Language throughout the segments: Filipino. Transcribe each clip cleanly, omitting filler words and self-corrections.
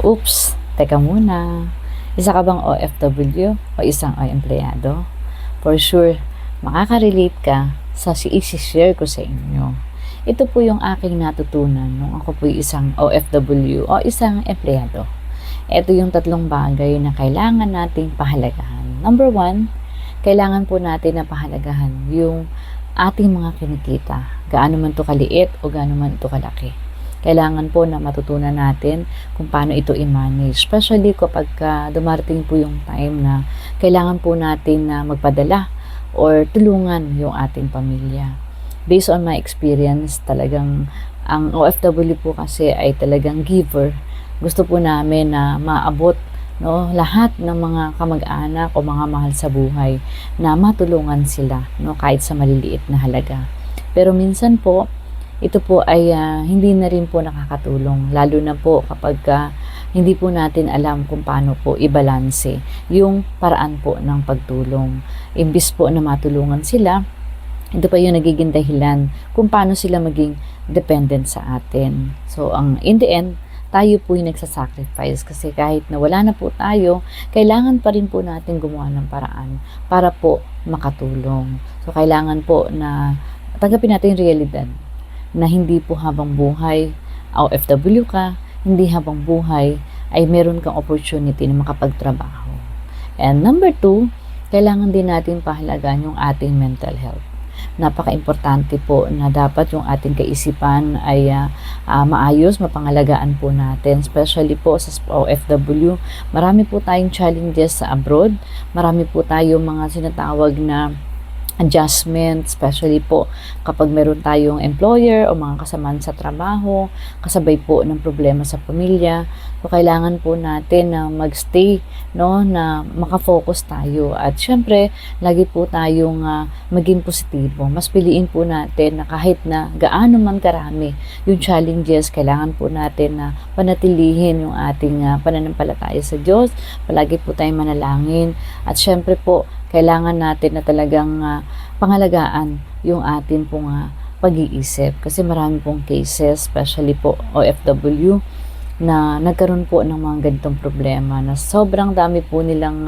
Oops, teka muna. Isa ka bang OFW o isang empleyado? For sure, makaka-relate ka sa isi-share ko sa inyo. Ito po yung aking natutunan nung ako po isang OFW o isang empleyado. Ito yung tatlong bagay na kailangan nating pahalagahan. Number 1, kailangan po natin na pahalagahan yung ating mga kinikita. Gaano man ito kaliit o gaano man ito kalaki. Kailangan po na matutunan natin kung paano ito i-manage. Especially kapag dumarating po yung time na kailangan po natin na magpadala or tulungan yung ating pamilya. Based on my experience, talagang ang OFW po kasi ay talagang giver. Gusto po namin na maabot lahat ng mga kamag-anak o mga mahal sa buhay na matulungan sila kahit sa maliliit na halaga. Pero minsan po, ito po ay hindi na rin po nakakatulong, lalo na po kapag hindi po natin alam kung paano po i-balanse yung paraan po ng pagtulong. Imbis po na matulungan sila, ito pa yung nagiging dahilan kung paano sila maging dependent sa atin. So, in the end, tayo po yung nagsasacrifice kasi kahit na wala na po tayo, kailangan pa rin po natin gumawa ng paraan para po makatulong. So, kailangan po na tanggapin natin yung realidad na hindi po habang buhay, OFW ka, hindi habang buhay ay meron kang opportunity na makapagtrabaho. And number 2, kailangan din natin pahalagaan yung ating mental health. Napaka-importante po na dapat yung ating kaisipan ay maayos, mapangalagaan po natin. Especially po sa OFW, marami po tayong challenges sa abroad, marami po tayong mga sinatawag na adjustment, especially po kapag meron tayong employer o mga kasamaan sa trabaho, kasabay po ng problema sa pamilya. So, kailangan po natin na magstay, na makafocus tayo. At syempre, lagi po tayong maging positibo. Mas piliin po natin na kahit na gaano man karami yung challenges, kailangan po natin na panatilihin yung ating pananampalataya sa Diyos. Palagi po tayong manalangin. At syempre po, kailangan natin na talagang pangalagaan yung atin pong pag-iisip. Kasi marami pong cases, especially po OFW, na nagkaroon po ng mga ganitong problema na sobrang dami po nilang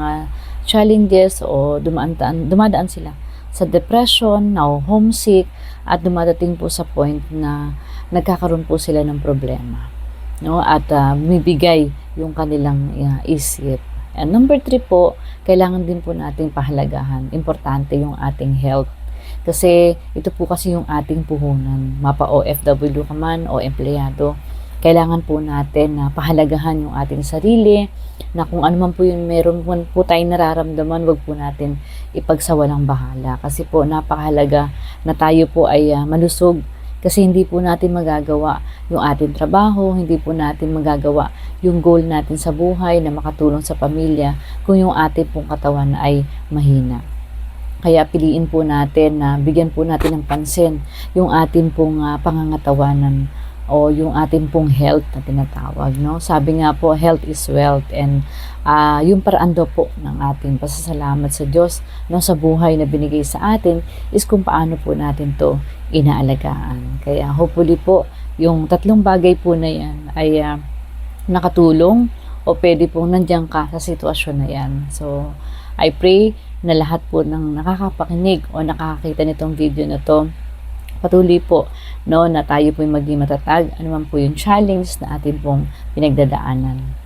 challenges o dumadaan sila sa depression, now homesick, at dumadating po sa point na nagkakaroon po sila ng problema. At bumibigay yung kanilang isip. And number 3 po, kailangan din po nating pahalagahan. Importante yung ating health. Kasi ito po kasi yung ating puhunan. Mapa OFW ka man o empleyado, kailangan po natin na pahalagahan yung ating sarili, na kung ano man po yung meron po tayong nararamdaman, wag po natin ipagsawalang bahala. Kasi po napakahalaga na tayo po ay malusog. Kasi hindi po natin magagawa yung ating trabaho, hindi po natin magagawa yung goal natin sa buhay na makatulong sa pamilya kung yung ating pong katawan ay mahina. Kaya piliin po natin na bigyan po natin ng pansin yung ating pong pangangatawanan o yung ating pong health na tinatawag. Sabi nga po, health is wealth, and yung paraan daw po ng ating pasasalamat sa Diyos sa buhay na binigay sa atin is kung paano po natin to inaalagaan. Kaya hopefully po, yung tatlong bagay po na yan ay nakatulong o pwede pong nandiyan ka sa sitwasyon na yan. So, I pray na lahat po ng nakakapakinig o nakakakita nitong video na to, patuloy po na tayo po maging matatag, anuman po yung challenge na atin pong pinagdadaanan.